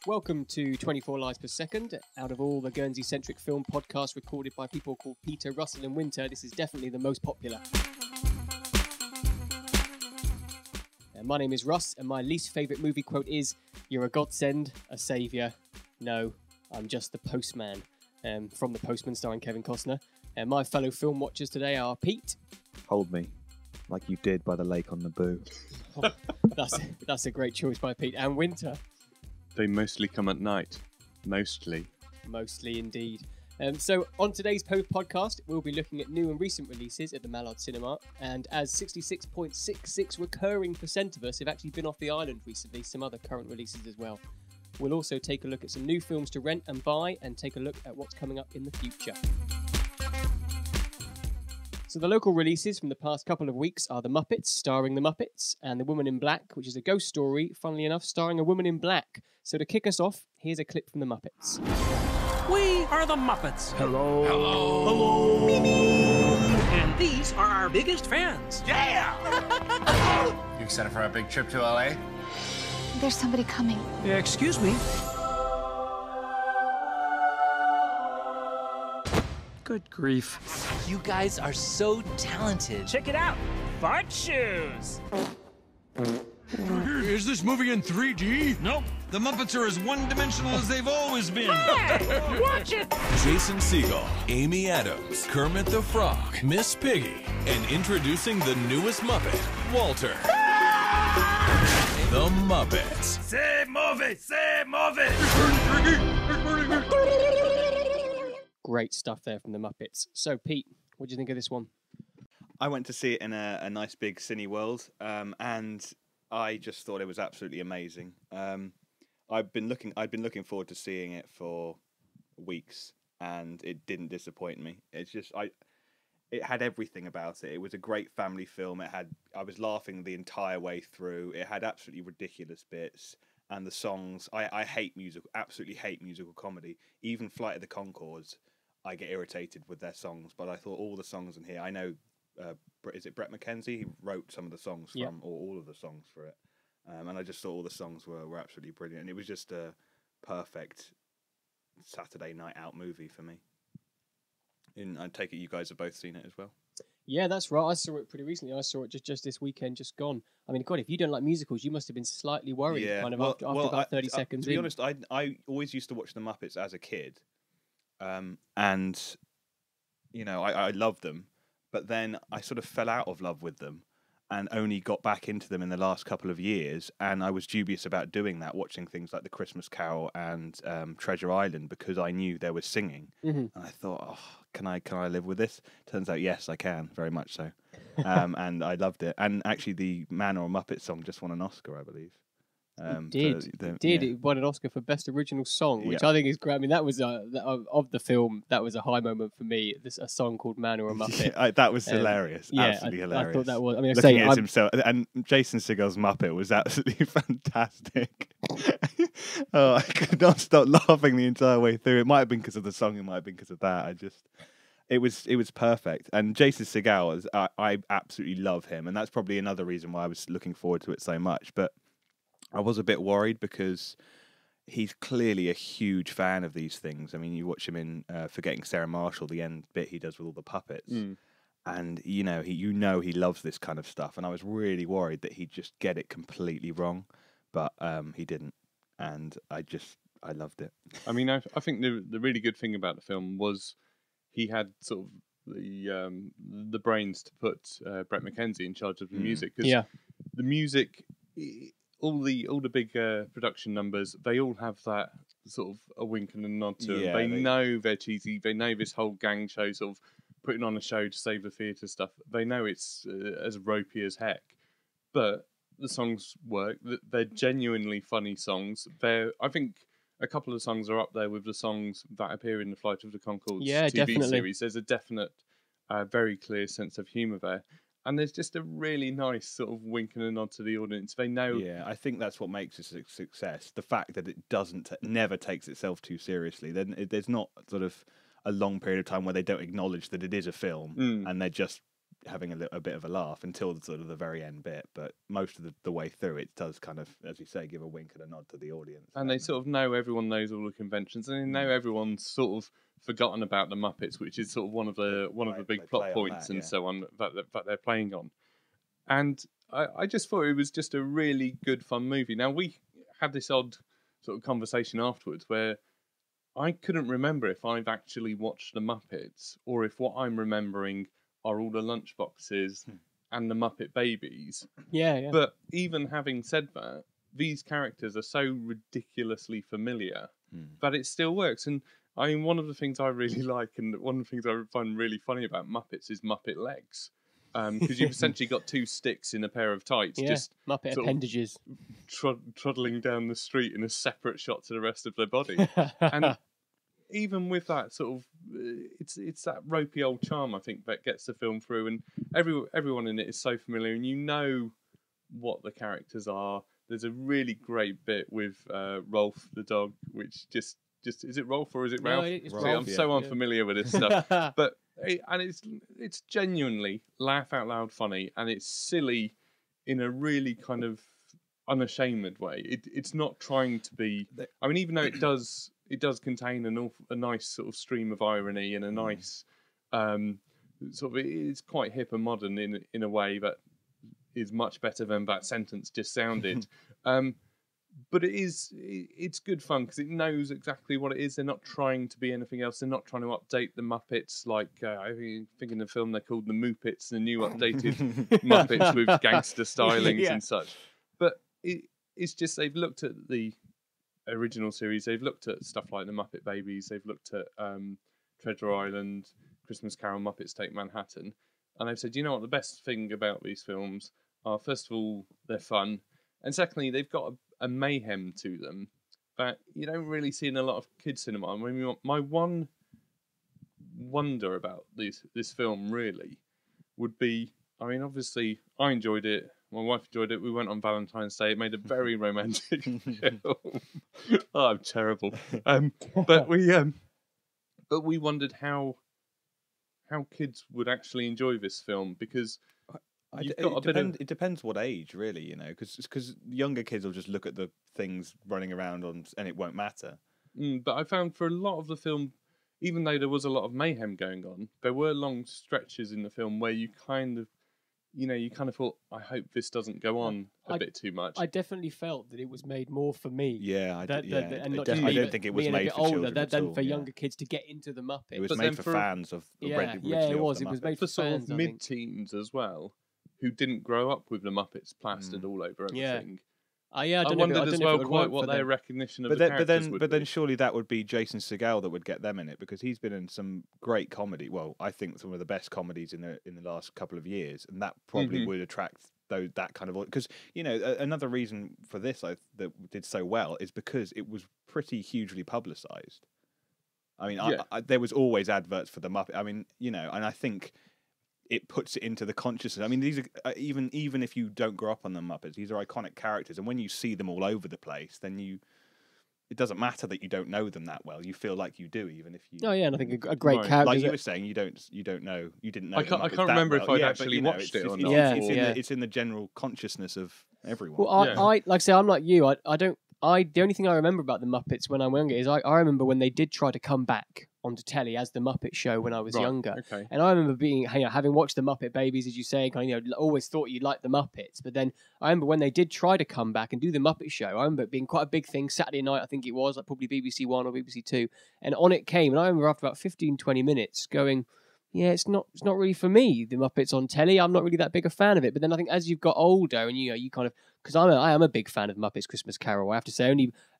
Welcome to 24 Lives Per Second. Out of all the Guernsey-centric film podcasts recorded by people called Peter, Russell and Winter, this is definitely the most popular. My name is Russ, and my least favourite movie quote is, "You're a godsend, a saviour. No, I'm just the postman." From The Postman, starring Kevin Costner. And my fellow film watchers today are Pete. Hold me, like you did by the lake on Naboo. Oh, that's a great choice by Pete. And Winter. They mostly come at night. Mostly. Mostly indeed. So on today's podcast, we'll be looking at new and recent releases at the Mallard Cinema. And as 66.66 recurring % of us have actually been off the island recently, some other current releases as well. We'll also take a look at some new films to rent and buy and take a look at what's coming up in the future. So the local releases from the past couple of weeks are The Muppets, starring The Muppets, and The Woman in Black, which is a ghost story, funnily enough, starring a woman in black. So to kick us off, here's a clip from The Muppets. We are the Muppets. Hello. Hello. Hello. And these are our biggest fans. Yeah! You excited for our big trip to LA? There's somebody coming. Excuse me. Good grief. You guys are so talented. Check it out. Fart shoes. Is this movie in 3D? Nope. The Muppets are as one-dimensional as they've always been. Hey, watch it. Jason Segel, Amy Adams, Kermit the Frog, Miss Piggy, and introducing the newest Muppet, Walter. The Muppets. Say movie! Say movie! Great stuff there from The Muppets. So Pete, what do you think of this one? I went to see it in a nice big Cineworld, and I just thought it was absolutely amazing. I'd been looking forward to seeing it for weeks, and it didn't disappoint me. It's just it had everything about it. It was a great family film. I was laughing the entire way through. It had absolutely ridiculous bits, and the songs. I absolutely hate musical comedy. Even Flight of the Conchords, I get irritated with their songs. But I thought all the songs in here. I know, is it Brett McKenzie? He wrote some of the songs from, or all of the songs for it. And I just thought all the songs were absolutely brilliant. And it was just a perfect Saturday night out movie for me. And I take it you guys have both seen it as well. Yeah, that's right. I saw it pretty recently. I saw it just this weekend, just gone. I mean, God, if you don't like musicals, you must have been slightly worried after about 30 seconds. To be honest, I always used to watch the Muppets as a kid. And, you know, I loved them. But then I sort of fell out of love with them and only got back into them in the last couple of years. And I was dubious about doing that, watching things like The Christmas Carol and Treasure Island, because I knew there was singing. Mm-hmm. And I thought, oh, can I live with this? Turns out, yes, I can, very much so. And I loved it. And actually, the Man or a Muppet song just won an Oscar, I believe. It won an Oscar for Best Original Song, which I think is great. I mean, that was of the film. That was a high moment for me. A song called "Man or a Muppet." That was hilarious. Absolutely hilarious. I thought that was. I mean, looking at himself, and Jason Segel's Muppet was absolutely fantastic. Oh, I could not stop laughing the entire way through. It might have been because of the song. It might have been because of that. It was perfect. And Jason Segel, I absolutely love him, and that's probably another reason why I was looking forward to it so much. But I was a bit worried because he's clearly a huge fan of these things. I mean, you watch him in Forgetting Sarah Marshall, the end bit he does with all the puppets, and he loves this kind of stuff. And I was really worried that he'd just get it completely wrong, but he didn't, and I loved it. I mean, I think the really good thing about the film was he had sort of the brains to put Brett McKenzie in charge of the music, because the music. All the big production numbers, they all have that sort of a wink and a nod to them. They know they're cheesy. They know this whole gang show, sort of putting on a show to save the theatre stuff. They know it's as ropey as heck. But the songs work. They're genuinely funny songs. I think a couple of songs are up there with the songs that appear in the Flight of the Conchords TV series. There's a definite, very clear sense of humour there. And there's just a really nice sort of wink and a nod to the audience. They know. Yeah, I think that's what makes it a success. The fact that it never takes itself too seriously. Then there's not sort of a long period of time where they don't acknowledge that it is a film and they're just having a bit of a laugh until sort of the very end bit. But most of the way through, it does kind of, as you say, give a wink and a nod to the audience. And they sort of know everyone knows all the conventions, and they know everyone's sort of forgotten about the Muppets, which is sort of one of the big plot points and so on that they're playing on. And I just thought it was just a really good, fun movie. Now, we had this odd sort of conversation afterwards where I couldn't remember if I've actually watched the Muppets or if what I'm remembering are all the lunchboxes and the Muppet Babies. Yeah. But even having said that, these characters are so ridiculously familiar that it still works. And I mean, one of the things I really like and one of the things I find really funny about Muppets is Muppet legs. Because you've essentially got two sticks in a pair of tights, just Muppet appendages, trundling down the street in a separate shot to the rest of their body. And even with that sort of, it's that ropey old charm, I think, that gets the film through, and everyone in it is so familiar, and you know what the characters are. There's a really great bit with Rolf the dog, which just is it Rolf or is it Ralph? No, it's See, Rolf, I'm so unfamiliar with this stuff, but it's genuinely laugh out loud funny, and it's silly in a really kind of unashamed way. It's not trying to be. I mean, even though it does contain a nice sort of stream of irony and a nice sort of, it's quite hip and modern in a way that is much better than that sentence just sounded. But it's good fun because it knows exactly what it is. They're not trying to be anything else. They're not trying to update the Muppets like I think in the film they're called the Muppets, the new updated Muppets with gangster stylings and such. But it's just they've looked at the original series. They've looked at stuff like the Muppet Babies. They've looked at Treasure Island, Christmas Carol, Muppets Take Manhattan, and they've said, you know what, the best thing about these films are, first of all, they're fun, and secondly, they've got a mayhem to them that you don't really see in a lot of kids' cinema. I mean, my one wonder about this film really would be, I mean, obviously, I enjoyed it. My wife enjoyed it. We went on Valentine's Day. It made a very romantic film. Oh, I'm terrible. But we wondered how kids would actually enjoy this film, because it depends what age, really, you know, because younger kids will just look at the things running around and it won't matter. But I found for a lot of the film, even though there was a lot of mayhem going on, there were long stretches in the film where you kind of thought, I hope this doesn't go on a bit too much. I definitely felt that it was made more for me. Yeah, I don't think it was made for children than for younger kids to get into the Muppets. It was made for fans of the original. Yeah, it was. It was made for sort fans, of mid-teens as well, who didn't grow up with the Muppets plastered all over everything. I wondered as well quite what their recognition of the characters would be. But then surely that would be Jason Segel that would get them in it, because he's been in some great comedy. Well, I think some of the best comedies in the last couple of years, and that probably would attract that kind of, because another reason for this that did so well is because it was pretty hugely publicised. I mean, there was always adverts for the Muppet. I mean, and I think it puts it into the consciousness. I mean, these are even if you don't grow up on the Muppets, these are iconic characters, and when you see them all over the place, then it doesn't matter that you don't know them that well. You feel like you do, even if you. Oh yeah, and I think a great character. Like you were saying, you don't know, you didn't know. I can't remember if I'd actually watched it or not. It's in the general consciousness of everyone. Well, I like I say, I'm like you. I don't. The only thing I remember about the Muppets when I'm younger is I remember when they did try to come back onto telly as the Muppet Show when I was younger. Okay. And I remember having watched the Muppet Babies, as you say, always thought you'd like the Muppets. But then I remember when they did try to come back and do the Muppet Show, I remember it being quite a big thing Saturday night, I think it was, like probably BBC One or BBC Two. And on it came, and I remember after about 15, 20 minutes going, yeah, it's not really for me, the Muppets on telly. I'm not really that big a fan of it. But then I think as you've got older and you kind of, because I am a big fan of Muppets Christmas Carol, I have to say,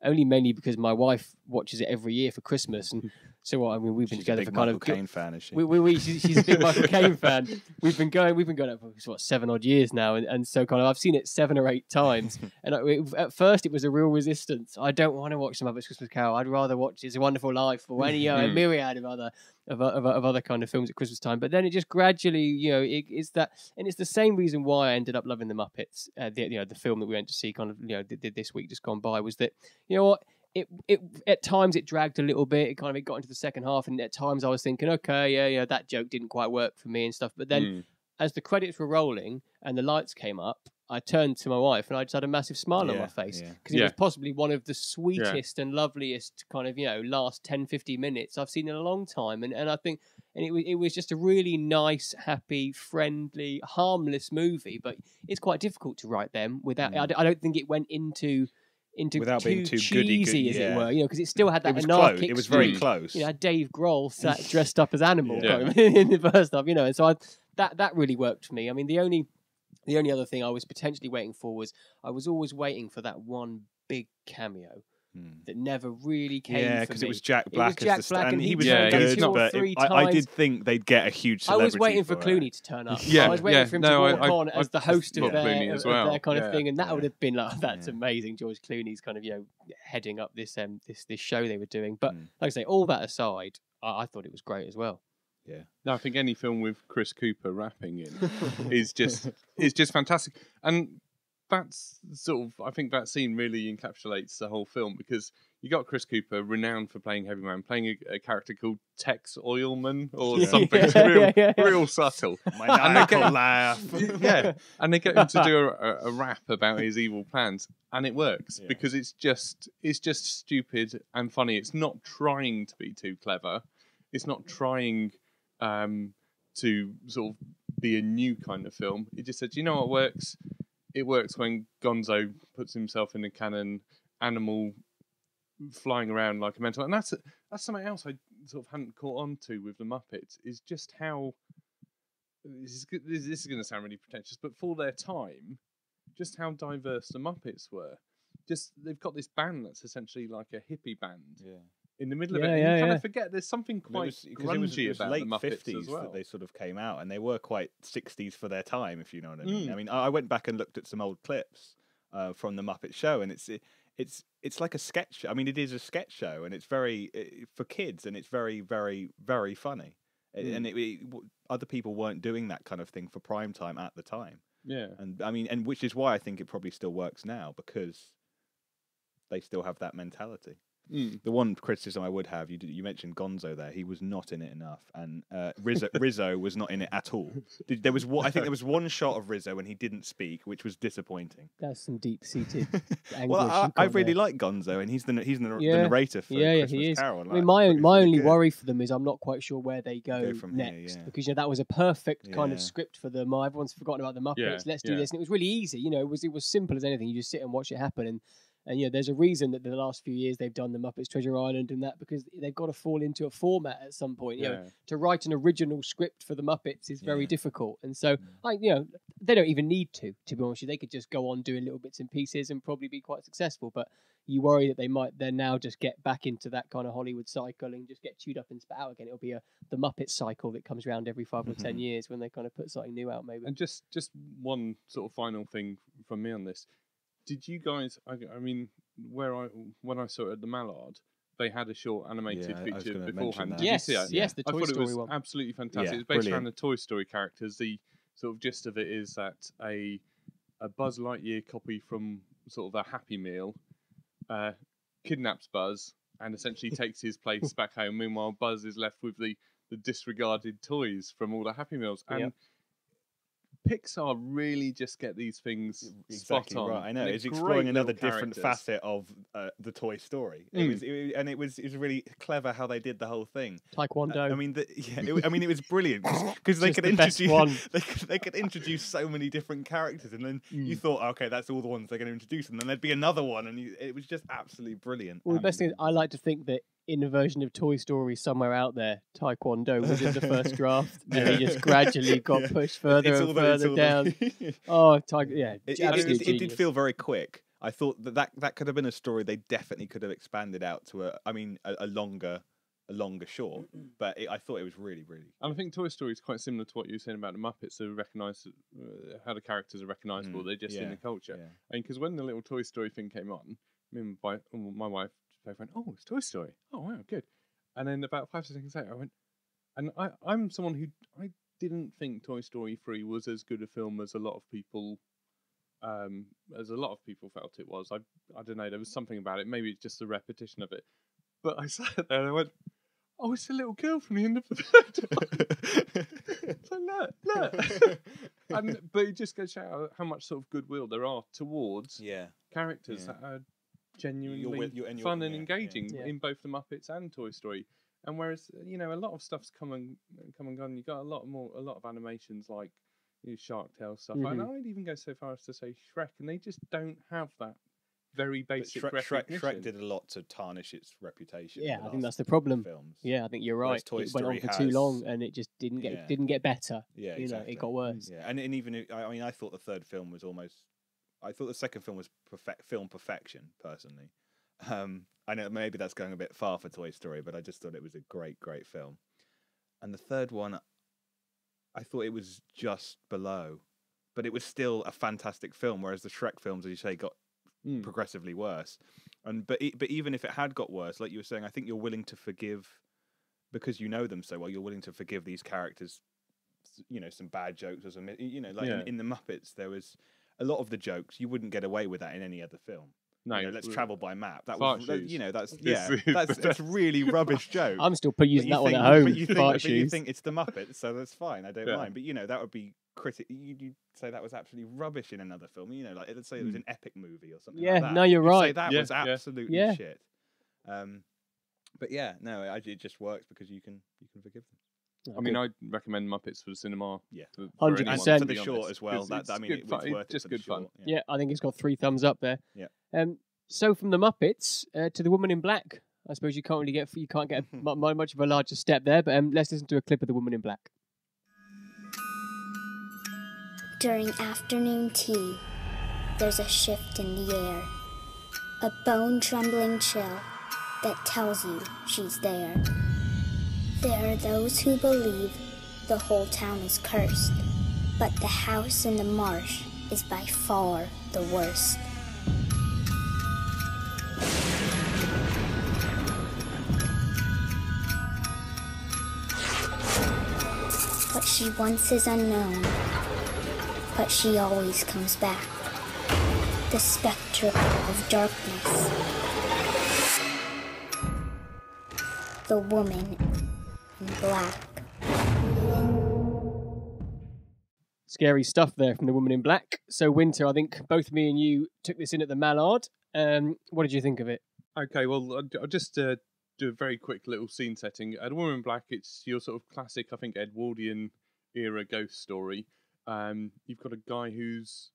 only mainly because my wife watches it every year for Christmas, and so we've been together for kind Michael Caine fan, is she? She's a big Michael Caine fan. We've been going for 7 odd years now, and so kind of I've seen it 7 or 8 times. And at first it was a real resistance. I don't want to watch the Muppets Christmas Carol. I'd rather watch It's a Wonderful Life or any a myriad of other kind of films at Christmas time. But then it just gradually, it's that, and it's the same reason why I ended up loving the Muppets. The film that we went to see kind of did this week just gone by, was that what. It at times it dragged a little bit. It got into the second half, and at times I was thinking, okay, that joke didn't quite work for me and stuff. But then as the credits were rolling and the lights came up, I turned to my wife and I just had a massive smile on my face because it was possibly one of the sweetest and loveliest kind of, last 10, 15 minutes I've seen in a long time. And I think, and it was just a really nice, happy, friendly, harmless movie. But it's quite difficult to write them without, I don't think it went into without being too cheesy, as it were, because it still had that anarchic. It was very close. Dave Grohl sat dressed up as Animal in the first half, and so that really worked for me. I mean, the only other thing I was potentially waiting for was I was always waiting for that one big cameo that never really came. Yeah, because it was Jack Black. And he was good, but I did think they'd get a huge celebrity. I was waiting for Clooney to turn up. Yeah, I was waiting for him to walk on as the host of their kind of thing, and that would have been like, that's amazing. George Clooney's kind of heading up this show they were doing. But like I say, all that aside, I thought it was great as well. Yeah. No, I think any film with Chris Cooper rapping in is just fantastic. And that's I think that scene really encapsulates the whole film, because you got Chris Cooper, renowned for playing Heavy Man, playing a character called Tex Oilman or something real subtle. Maniacal laugh. And they get him to do a rap about his evil plans, and it works because it's just stupid and funny. It's not trying to be too clever. It's not trying to sort of be a new kind of film. It just said, you know what works? It works when Gonzo puts himself in a cannon, Animal flying around like a mental. And that's something else I sort of hadn't caught on to with the Muppets, is just how, this is going to sound really pretentious, but for their time, just how diverse the Muppets were. Just, they've got this band that's essentially like a hippie band. Yeah. In the middle of it, and you kind of forget there's something quite grungy about late the Muppets 50s as well. That they sort of came out, and they were quite 60s for their time, if you know what I mean. I mean, I went back and looked at some old clips from the Muppet Show, and it's like a sketch. I mean, it is a sketch show, and it's very for kids, and it's very, very, very funny. And other people weren't doing that kind of thing for prime time at the time. Yeah, and I mean, and which is why I think it probably still works now, because they still have that mentality. The one criticism I would have, you mentioned Gonzo there. He was not in it enough, and Rizzo was not in it at all. I think there was one shot of Rizzo when he didn't speak, which was disappointing. That's some deep-seated anguish. Well, I really like Gonzo, and he's the narrator for Christmas Carol. I mean, my only worry for them is I'm not quite sure where they go from next, because that was a perfect kind of script for them. Oh, everyone's forgotten about the Muppets. Let's do this, and it was really easy. It was simple as anything. You just sit and watch it happen, and there's a reason that the last few years they've done the Muppets Treasure Island and that, because they've got to fall into a format at some point. To write an original script for the Muppets is very difficult, and so they don't even need to be honest with you. They could just go on doing little bits and pieces and probably be quite successful. But you worry that they might then now just get back into that kind of Hollywood cycle and just get chewed up and spat out again. It'll be the Muppet cycle that comes around every 5 or 10 years when they kind of put something new out, maybe. And just one sort of final thing from me on this. Did you guys? I mean, when I saw it at the Mallard, they had a short animated feature beforehand. Did you see it? Yes, the Toy Story one. I thought it was one. Absolutely fantastic. Yeah, it's based around the Toy Story characters. The sort of gist of it is that a Buzz Lightyear copy from sort of a Happy Meal kidnaps Buzz and essentially takes his place back home. Meanwhile, Buzz is left with the disregarded toys from all the Happy Meals. And Pixar really just get these things spot on. Right, I know. It's exploring another different facet of the Toy Story. It was really clever how they did the whole thing. Taekwondo. It was brilliant because they could introduce so many different characters, and then you thought, okay, that's all the ones they're going to introduce, and then there'd be another one, and it was just absolutely brilliant. Well, the best thing is, I like to think that in a version of Toy Story somewhere out there, Taekwondo was in the first draft, and he just gradually got pushed further and further down. It did feel very quick. I thought that could have been a story they definitely could have expanded out to a longer short, but I thought it was really, really. And I think Toy Story is quite similar to what you were saying about the Muppets. They recognise how the characters are recognisable. They're just in the culture. Yeah. And because when the little Toy Story thing came on, my wife went, "Oh, it's Toy Story. Oh, wow, good." And then about 5 seconds later, I went, and I'm someone who I didn't think Toy Story 3 was as good a film as a lot of people felt it was. I don't know. There was something about it. Maybe it's just the repetition of it. But I sat there and I went, "Oh, it's the little girl from the end of the third one." So no, look. But it just goes to show how much sort of goodwill there are towards characters that are genuinely fun and engaging in both the Muppets and Toy Story. And whereas a lot of stuff's come and gone, you got a lot of animations like Shark Tale stuff. And I'd even go so far as to say Shrek, and they just don't have that very basic recognition. Shrek did a lot to tarnish its reputation. Yeah, I think that's the problem. Films. Yeah, I think you're right. It went on for too long, and it just didn't get better. Yeah, exactly. It got worse. Yeah, and even I thought the third film was almost. I thought the second film was film perfection, personally. I know maybe that's going a bit far for Toy Story, but I just thought it was a great film. And the third one, I thought it was just below, but it was still a fantastic film. Whereas the Shrek films, as you say, got progressively worse. But even if it had got worse, like you were saying, I think you're willing to forgive because you know them so well. You're willing to forgive these characters, some bad jokes or some, in the Muppets, there was a lot of the jokes you wouldn't get away with that in any other film. No, let's travel by map. That was, that's really rubbish joke. I'm still using that one at home. But you think it's the Muppets, so that's fine. I don't mind. But that would be you'd say that was absolutely rubbish in another film. Let's say it was an epic movie or something. like that. No, you're right. Say that was absolutely shit. But it just works because you can forgive them. I mean, I'd recommend Muppets for the cinema. Yeah, 100%. For the short as well. It's worth just it good fun. Yeah, I think it's got 3 thumbs up there. Yeah. So from the Muppets to the Woman in Black, I suppose you can't get much of a larger step there. But let's listen to a clip of the Woman in Black. During afternoon tea, there's a shift in the air, a bone-trembling chill that tells you she's there. There are those who believe the whole town is cursed, but the house in the marsh is by far the worst. What she wants is unknown, but she always comes back. The spectre of darkness. The Woman in Black. Scary stuff there from the Woman in Black. So Winter, I think both me and you took this in at the Mallard. What did you think of it? Okay, well, I'll just do a very quick little scene setting. The Woman in Black, it's your sort of classic, I think, Edwardian era ghost story. You've got a guy who's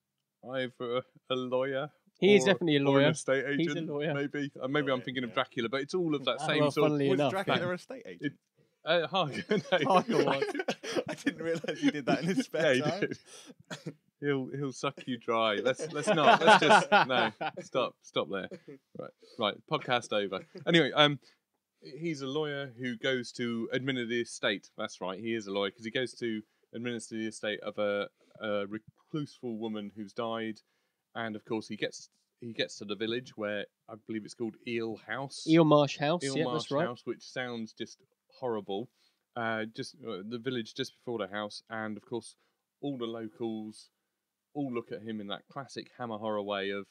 either a lawyer. He is definitely a lawyer. Or an estate agent. He's a lawyer. Maybe. Maybe I'm thinking of Dracula, but it's all of that same sort of... Was Dracula an estate agent? Harker was. I didn't realise he did that in his spare time. He did. He'll suck you dry. Let's not. Let's just no. Stop there. Right. Podcast over. Anyway, he's a lawyer who goes to administer the estate. That's right. He is a lawyer because he goes to administer the estate of a recluseful woman who's died, and of course he gets to the village where I believe it's called Eelmarsh House. That's right. House, which sounds just horrible. The village just before the house, and of course all the locals all look at him in that classic Hammer horror way of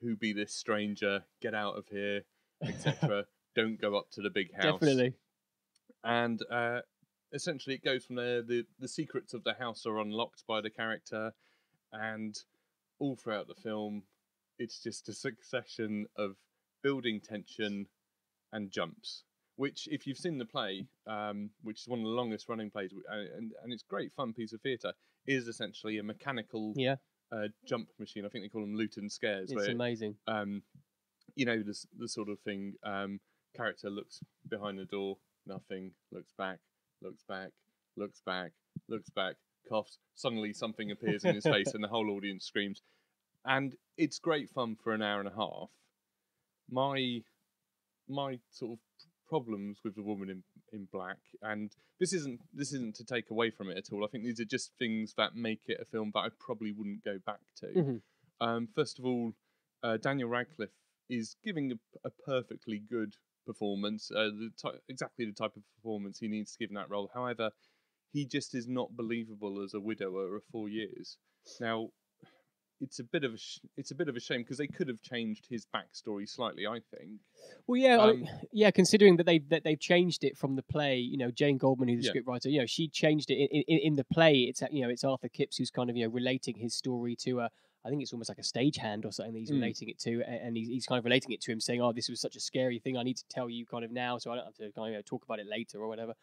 "Who be this stranger? Get out of here," etc. Don't go up to the big house. Definitely. And essentially, it goes from there. The secrets of the house are unlocked by the character, and all throughout the film, it's just a succession of building tension and jumps. Which, if you've seen the play, which is one of the longest running plays, and it's a great fun piece of theatre, is essentially a mechanical jump machine. I think they call them Luton scares. It's amazing. The sort of thing. Character looks behind the door, nothing. Looks back, looks back, looks back, looks back. Coughs. Suddenly, something appears in his face, and the whole audience screams. And it's great fun for an hour and a half. My sort of problems with The Woman in Black, and this isn't to take away from it at all. I think these are just things that make it a film that I probably wouldn't go back to. Mm-hmm. First of all, Daniel Radcliffe is giving a perfectly good performance, exactly the type of performance he needs to give in that role. However, he just is not believable as a widower of 4 years. Now, it's a bit of a shame because they could have changed his backstory slightly. I think. Well, yeah, considering that they've changed it from the play. You know, Jane Goldman, who's the scriptwriter, you know, she changed it in the play. It's it's Arthur Kipps who's kind of relating his story to I think it's almost like a stagehand or something that he's relating it to, and he's kind of relating it to him, saying, "Oh, this was such a scary thing. I need to tell you kind of now, so I don't have to kind of talk about it later or whatever."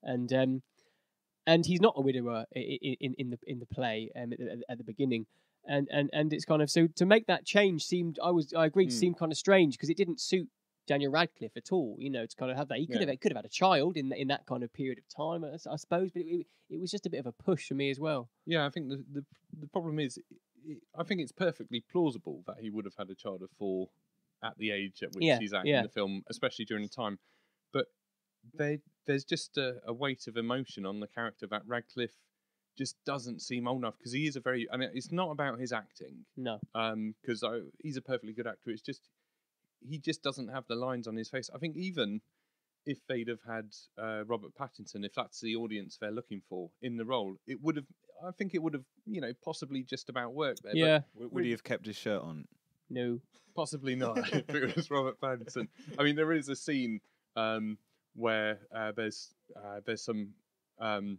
And he's not a widower in the play at the beginning, and it's kind of so to make that change seemed I agreed seemed kind of strange because it didn't suit Daniel Radcliffe at all. You know, to kind of have that he could have had a child in that kind of period of time, I suppose, but it was just a bit of a push for me as well. Yeah, I think the problem is. I think it's perfectly plausible that he would have had a child of 4 at the age at which he's at in the film, especially during the time. But there's just a weight of emotion on the character that Radcliffe just doesn't seem old enough because he is and it's not about his acting. No. Because he's a perfectly good actor. It's just he just doesn't have the lines on his face. I think even if they'd have had Robert Pattinson, if that's the audience they're looking for in the role, I think it would have, possibly just about worked there. Yeah. But would he have kept his shirt on? No. Possibly not, if it was Robert Pattinson. I mean, there is a scene where there's some... I'm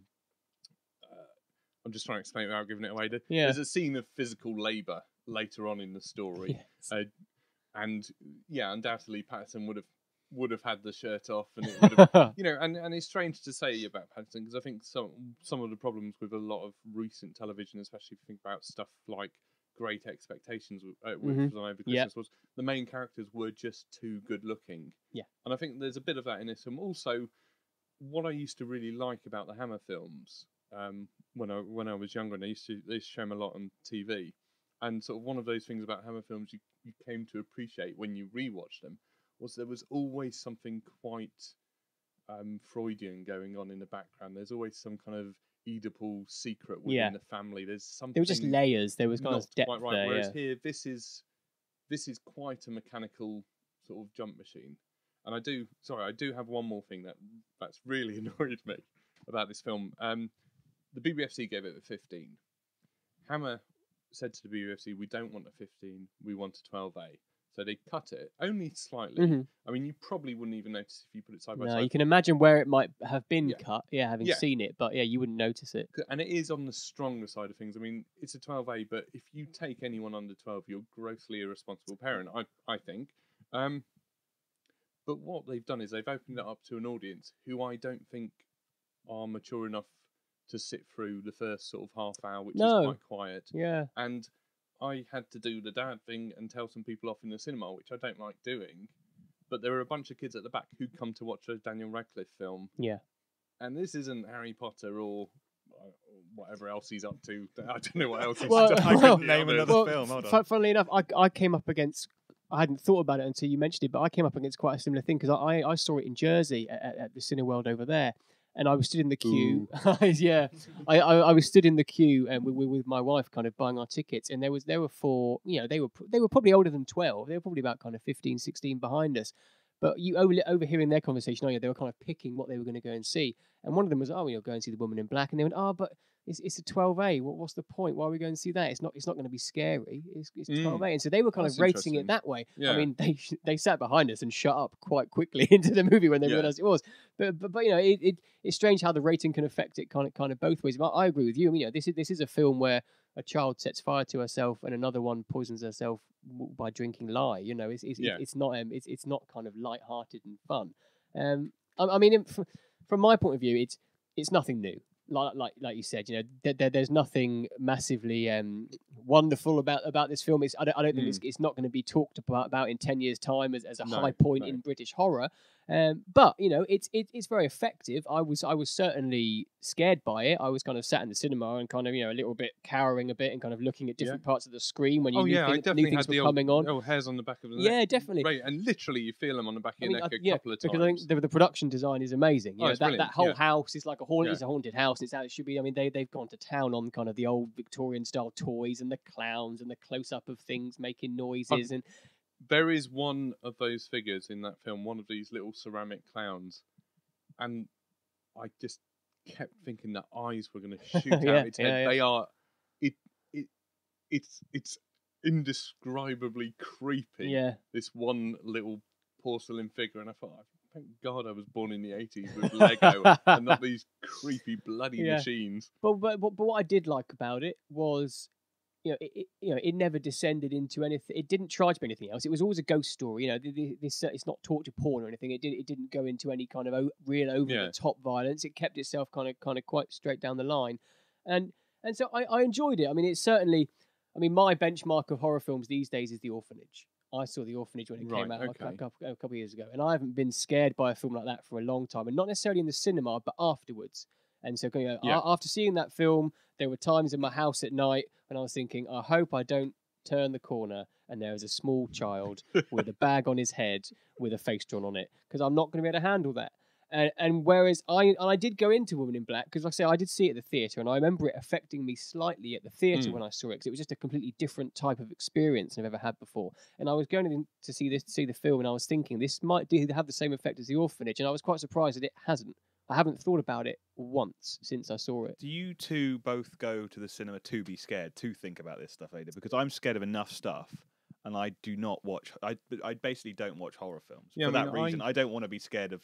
just trying to explain it without giving it away. There's a scene of physical labour later on in the story. Yes. And undoubtedly Pattinson would have had the shirt off, and it would have, and it's strange to say about Pattinson because I think some of the problems with a lot of recent television, especially if you think about stuff like Great Expectations, which was on over Christmas, was the main characters were just too good looking. Yeah, and I think there's a bit of that in this film. Also, what I used to really like about the Hammer films, when I was younger, and they used to show them a lot on TV, and sort of one of those things about Hammer films you came to appreciate when you rewatched them. Was there was always something quite Freudian going on in the background. There's always some kind of Oedipal secret within the family. There's something. There were just layers. There was kind of depth quite right. there. Whereas here, this is quite a mechanical sort of jump machine. And I do have one more thing that's really annoyed me about this film. The BBFC gave it a 15. Hammer said to the BBFC, "We don't want a 15. We want a 12A." So they cut it only slightly. Mm-hmm. I mean, you probably wouldn't even notice if you put it side by side. No, you can imagine where it might have been cut. Yeah, having seen it, but you wouldn't notice it. And it is on the stronger side of things. I mean, it's a 12A, but if you take anyone under 12, you're a grossly irresponsible parent. I think. But what they've done is they've opened it up to an audience who I don't think are mature enough to sit through the first sort of half hour, which is quite quiet. Yeah. And I had to do the dad thing and tell some people off in the cinema, which I don't like doing. But there were a bunch of kids at the back who'd come to watch a Daniel Radcliffe film. Yeah. And this isn't Harry Potter or whatever else he's up to. I don't know what else he's up to. I couldn't name another film. Hold on. Funnily enough, I came up against... I hadn't thought about it until you mentioned it, but I came up against quite a similar thing because I saw it in Jersey at the Cineworld over there. And I was stood in the queue. I was stood in the queue and with my wife, kind of buying our tickets. And there were 4. They were probably older than 12. They were probably about kind of 15, 16 behind us. But you overhearing their conversation, they were kind of picking what they were going to go and see. And one of them was, go and see The Woman in Black. And they went, but it's a 12A. What's the point? Why are we going to see that? It's not going to be scary. It's 12A. And so they were kind of rating it that way. Yeah. I mean, they sat behind us and shut up quite quickly into the movie when they realised it was. But it's strange how the rating can affect it kind of both ways. But I agree with you. I mean, this is a film where a child sets fire to herself and another one poisons herself by drinking lye. It's not kind of light-hearted and fun. I mean, from my point of view, it's nothing new. Like you said, there's nothing massively wonderful about this film. I don't think it's not going to be talked about in 10 years' time as a high point in British horror. But it's very effective. I was certainly scared by it. I was kind of sat in the cinema and kind of a little bit cowering a bit and kind of looking at different parts of the screen when you knew things were coming on. Oh, hairs on the back of the neck. Yeah, definitely. Right, and literally you feel them on the back of your neck a couple of times. Because I think the production design is amazing. That whole house is like it's a haunted house. It's how it should be. I mean, they've gone to town on kind of the old Victorian style toys and the clowns and the close up of things making noises and. There is one of those figures in that film, one of these little ceramic clowns, and I just kept thinking that eyes were going to shoot out its head. They are. It's indescribably creepy. Yeah. This one little porcelain figure, and I thought, thank God I was born in the 80s with Lego and not these creepy bloody machines. But what I did like about it was, it never descended into anything. It didn't try to be anything else. It was always a ghost story. It's not torture porn or anything. It didn't go into any kind of real over the top violence. It kept itself kind of quite straight down the line, and so I enjoyed it. I mean, it's certainly, my benchmark of horror films these days is The Orphanage. I saw The Orphanage when it came out a couple of years ago, and I haven't been scared by a film like that for a long time, and not necessarily in the cinema, but afterwards. And so, after seeing that film, there were times in my house at night when I was thinking, I hope I don't turn the corner and there is a small child with a bag on his head with a face drawn on it, because I'm not going to be able to handle that. And whereas I did go into Woman in Black, because like I say, I did see it at the theatre, and I remember it affecting me slightly at the theatre when I saw it, because it was just a completely different type of experience than I've ever had before. And I was going to see the film, and I was thinking this might have the same effect as The Orphanage, and I was quite surprised that it hasn't. I haven't thought about it once since I saw it. Do you two both go to the cinema to be scared, to think about this stuff, Ada? Because I'm scared of enough stuff, and I do not watch. I basically don't watch horror films for that reason. I don't want to be scared of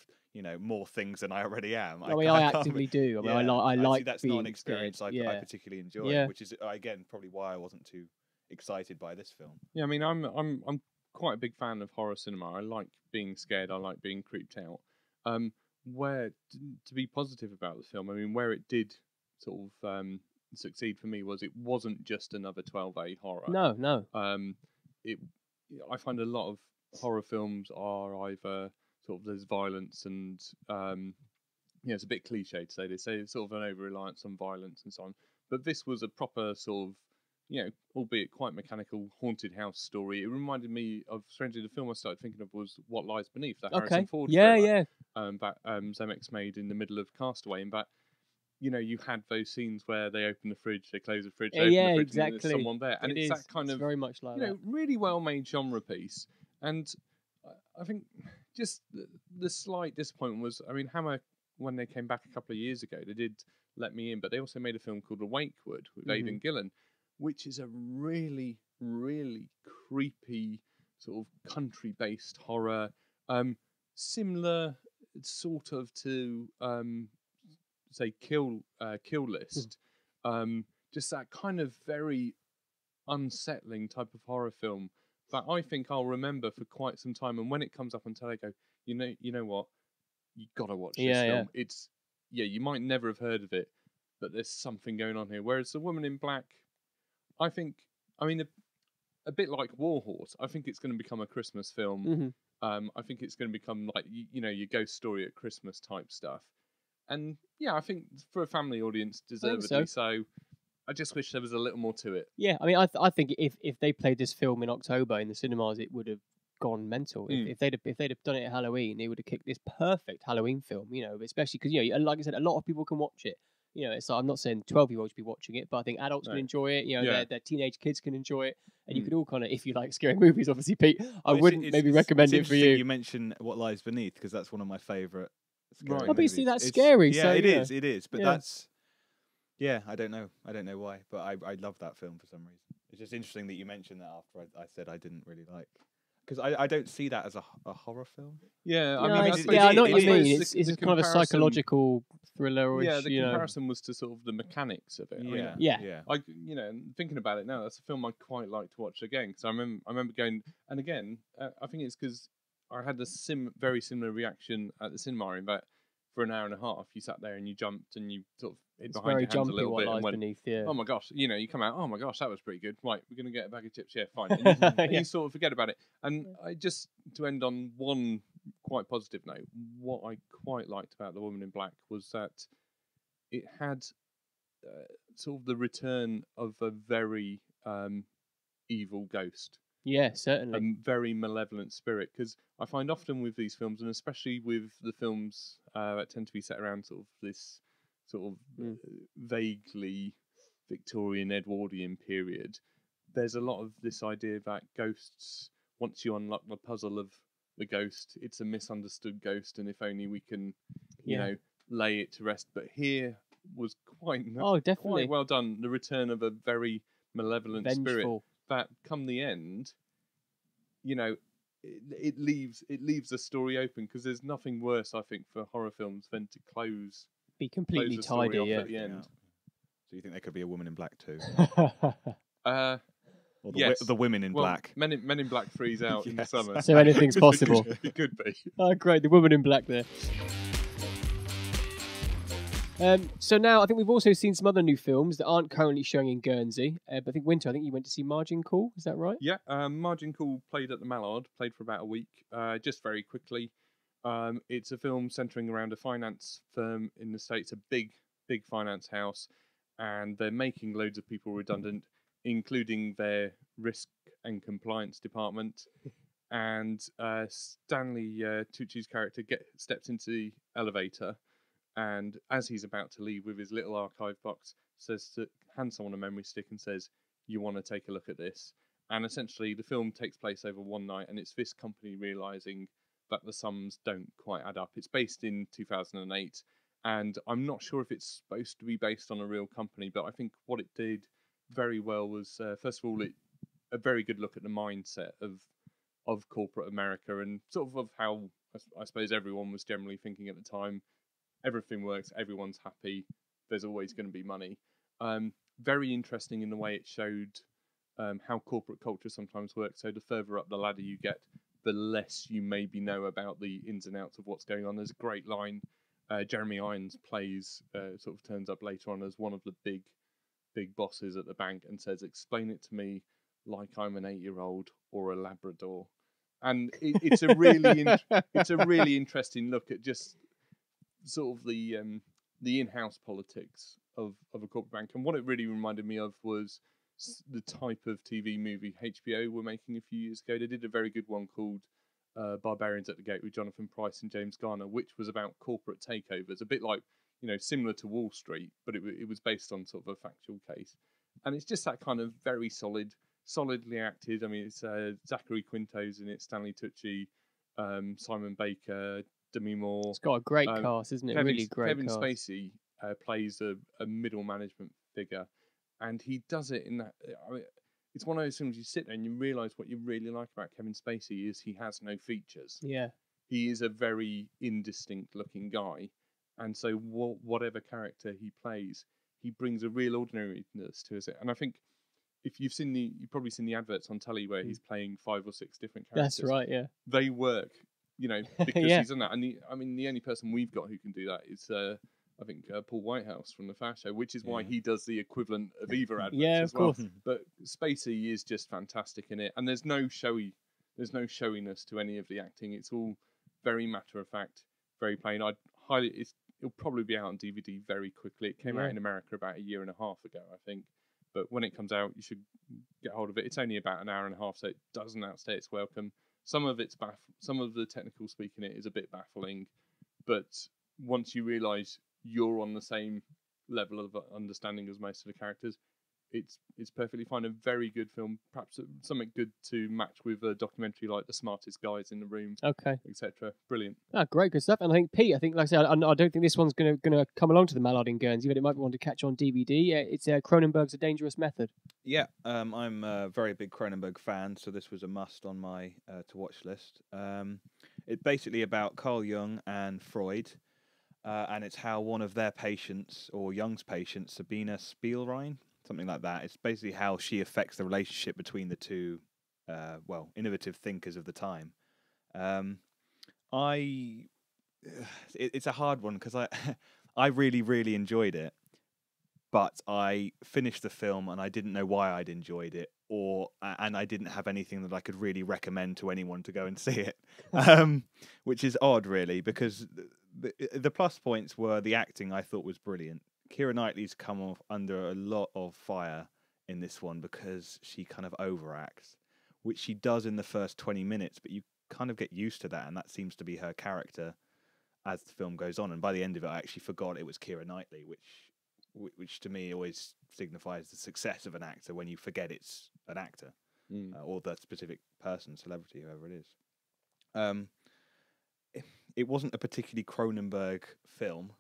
more things than I already am. I actively do. I like. That's not an experience I particularly enjoy, which is again probably why I wasn't too excited by this film. Yeah, I'm quite a big fan of horror cinema. I like being scared. I like being creeped out. Where to be positive about the film, where it did sort of succeed for me was it wasn't just another 12A horror. No. I find a lot of horror films are either sort of there's violence and it's a bit cliche to say this. Say it's sort of an over-reliance on violence and so on. But this was a proper sort of albeit quite mechanical, haunted house story. It reminded me of, strangely, the film I started thinking of was What Lies Beneath, that Harrison Ford thriller, that Zemeckis made in the middle of Castaway. And that, you had those scenes where they open the fridge, they close the fridge, they open the fridge, exactly. and there's someone there. And it's that kind of very much like that. Really well-made genre piece. And I think just the slight disappointment was, Hammer, when they came back a couple of years ago, they did let me in, but they also made a film called Awakewood with Aidan Gillen, which is a really, really creepy sort of country-based horror, similar sort of to say Kill List, just that kind of very unsettling type of horror film that I think I'll remember for quite some time. And when it comes up on telly, I go, you know what, you gotta watch this film. It's you might never have heard of it, but there's something going on here. Whereas The Woman in Black, I think, a bit like Warhorse, I think it's going to become a Christmas film. I think it's going to become like, your ghost story at Christmas type stuff. And I think for a family audience, deservedly so. I just wish there was a little more to it. Yeah, I think if they played this film in October in the cinemas, it would have gone mental. If they'd have done it at Halloween, they would have kicked this perfect Halloween film. Especially because like I said, a lot of people can watch it. It's like, I'm not saying 12-year-olds be watching it, but I think adults can enjoy it. Their teenage kids can enjoy it, and you could all kind of, if you like scary movies, obviously, Pete, I wouldn't maybe recommend it for you. You mentioned What Lies Beneath, because that's one of my favourite scary movies. Obviously, that's scary. Yeah, so, it is, but that's. Yeah, I don't know why, but I love that film for some reason. It's just interesting that you mentioned that after I said I didn't really like, because I don't see that as a horror film. Yeah, I know what you mean. It's kind of a psychological thriller. Yeah, the comparison was to sort of the mechanics of it. Thinking about it now, that's a film I'd quite like to watch again, because I remember going, and again, I think it's because I had a very similar reaction at the cinema in that for an hour and a half you sat there and you jumped and you sort of hid behind your hands a little bit and went, oh my gosh, you come out, oh my gosh, that was pretty good. Right, we're going to get a bag of chips, fine. And you sort of forget about it. And I just, to end on one quite positive note, what I quite liked about The Woman in Black was that it had sort of the return of a very evil ghost. Yeah, certainly. A very malevolent spirit, because I find often with these films, and especially with the films that tend to be set around sort of this sort of vaguely Victorian Edwardian period, there's a lot of this idea that ghosts, once you unlock the puzzle of the ghost, it's a misunderstood ghost, and if only we can, lay it to rest. But here was quite well done. The return of a very malevolent spirit that come the end, you know, it leaves the story open, because there's nothing worse, I think, for horror films than to be completely close the story tidy off yeah. at the end. So you think there could be a Woman in Black too? Or yes. the Women in Black. Men in Black 3's out in the summer. So anything's possible. It could be. Oh, great. The Woman in Black there. So now I think we've also seen some other new films that aren't currently showing in Guernsey. But I think Winter, I think you went to see Margin Call. Is that right? Yeah, Margin Call played at the Mallard, played for about a week. Just very quickly, it's a film centering around a finance firm in the States, a big finance house, and they're making loads of people redundant, including their risk and compliance department. And Stanley Tucci's character steps into the elevator, and as he's about to leave with his little archive box, hands someone a memory stick and says, "You want to take a look at this?" And essentially, the film takes place over one night, and it's this company realizing that the sums don't quite add up. It's based in 2008, and I'm not sure if it's supposed to be based on a real company, but I think what it did very well was, first of all, a very good look at the mindset of corporate America, and sort of how I suppose everyone was generally thinking at the time. Everything works, everyone's happy, there's always going to be money. Very interesting in the way it showed how corporate culture sometimes works. So the further up the ladder you get, the less you maybe know about the ins and outs of what's going on. There's a great line. Jeremy Irons sort of turns up later on as one of the big bosses at the bank and says, "Explain it to me like I'm an 8-year-old or a Labrador." And it's a really interesting look at just sort of the in-house politics of a corporate bank. And what it really reminded me of was the type of TV movie HBO were making a few years ago. They did a very good one called Barbarians at the Gate with Jonathan Pryce and James Garner, which was about corporate takeovers, a bit like, similar to Wall Street, but it was based on sort of a factual case. And it's just that kind of very solidly acted. I mean, it's Zachary Quinto's in it, Stanley Tucci, Simon Baker, Demi Moore. It's got a great cast, isn't it? Really great Kevin cast. Spacey plays a middle management figure, and he does it in that. I mean, it's one of those things you sit there and you realise what you really like about Kevin Spacey is he has no features. Yeah. He is a very indistinct looking guy, and so whatever character he plays, he brings a real ordinariness to it. And I think if you've probably seen the adverts on telly where he's playing 5 or 6 different characters. That's right, yeah. They work, because Yeah. he's done that. And the only person we've got who can do that is, I think, Paul Whitehouse from the Fast Show, which is why he does the equivalent of Eva adverts Yeah, as of well. course. But Spacey is just fantastic in it, and there's no showiness to any of the acting. It's all very matter of fact, very plain. It'll probably be out on DVD very quickly. It came out in America about 1.5 years ago, I think. But when it comes out, you should get hold of it. It's only about 1.5 hours, so it doesn't outstay its welcome. Some of the technical speak in it is a bit baffling, but once you realise you're on the same level of understanding as most of the characters, it's perfectly fine. A very good film, perhaps something good to match with a documentary like The Smartest Guys in the Room, etc. Brilliant. Great, good stuff. And I think Pete, like I said, I don't think this one's going to come along to the Mallard in Guernsey, but it might be one to catch on DVD. It's Cronenberg's A Dangerous Method. Yeah, I'm a very big Cronenberg fan, so this was a must on my to-watch list. It's basically about Carl Jung and Freud, and it's how one of their patients, or Jung's patients, Sabina Spielrein, something like that. It's basically how she affects the relationship between the two, innovative thinkers of the time. It's a hard one because I really, really enjoyed it, but I finished the film and I didn't know why I'd enjoyed it, and I didn't have anything that I could really recommend to anyone to go and see it, which is odd, really, because the plus points were the acting I thought was brilliant. Keira Knightley's come off under a lot of fire in this one because she kind of overacts, which she does in the first 20 minutes, but you kind of get used to that, and that seems to be her character as the film goes on. And by the end of it, I actually forgot it was Keira Knightley, which to me always signifies the success of an actor when you forget it's an actor or the specific person, celebrity, whoever it is. It wasn't a particularly Cronenberg film.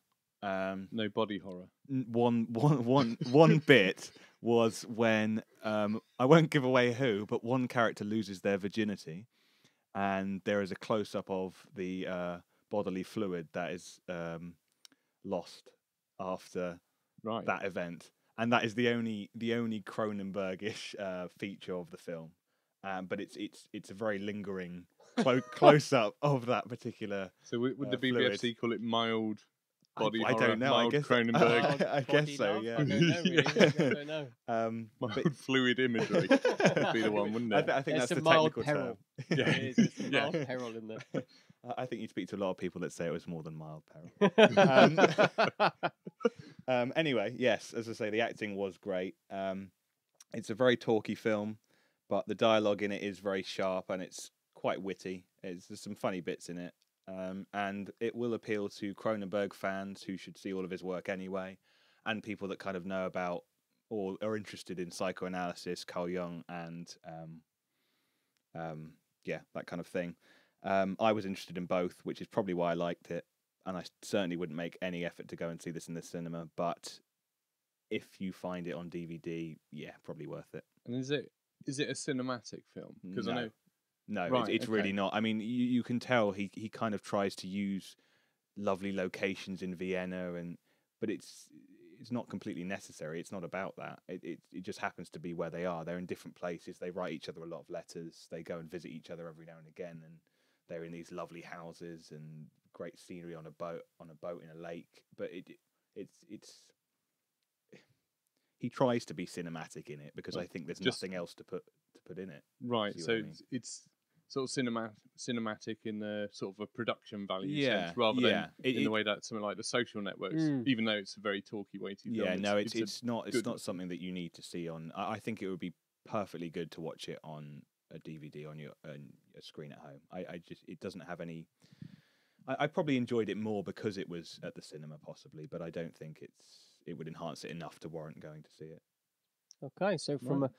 No body horror. One bit was when I won't give away who, but one character loses their virginity, and there is a close up of the bodily fluid that is lost after that event, and that is the only Cronenbergish feature of the film. But it's a very lingering close up of that particular. So would the fluid. BBFC call it mild body I horror? don't know. Mild I guess Cronenberg. I guess so. Love? Yeah. I don't know. Really. I don't know. Mild fluid imagery would be the one, wouldn't it? I think There's that's the some mild technical peril. term. Yeah, there's some mild peril in there. I think you speak to a lot of people that say it was more than mild peril. Anyway, yes, as I say, the acting was great. It's a very talky film, but the dialogue in it is very sharp and it's quite witty. There's some funny bits in it. And it will appeal to Cronenberg fans who should see all of his work anyway, and people that kind of know about or are interested in psychoanalysis, Carl Jung, and that kind of thing. I was interested in both, which is probably why I liked it, and I certainly wouldn't make any effort to go and see this in the cinema. But if you find it on DVD, yeah, probably worth it. And is it a cinematic film? Because I know. No, right, it's really not. I mean, you can tell he kind of tries to use lovely locations in Vienna, but it's not completely necessary. It's not about that. It just happens to be where they are. They're in different places. They write each other a lot of letters. They go and visit each other every now and again, and they're in these lovely houses and great scenery on a boat in a lake. But it's he tries to be cinematic in it because I think there's nothing else to put in it. Right. So it's sort of cinematic in the sort of a production value sense, rather than in the way that something like The Social Networks, even though it's a very talky, weighty film. Yeah, no, it's not something that you need to see on. I think it would be perfectly good to watch it on a DVD on a screen at home. It doesn't have any. I probably enjoyed it more because it was at the cinema, possibly, but I don't think it would enhance it enough to warrant going to see it. Okay, so from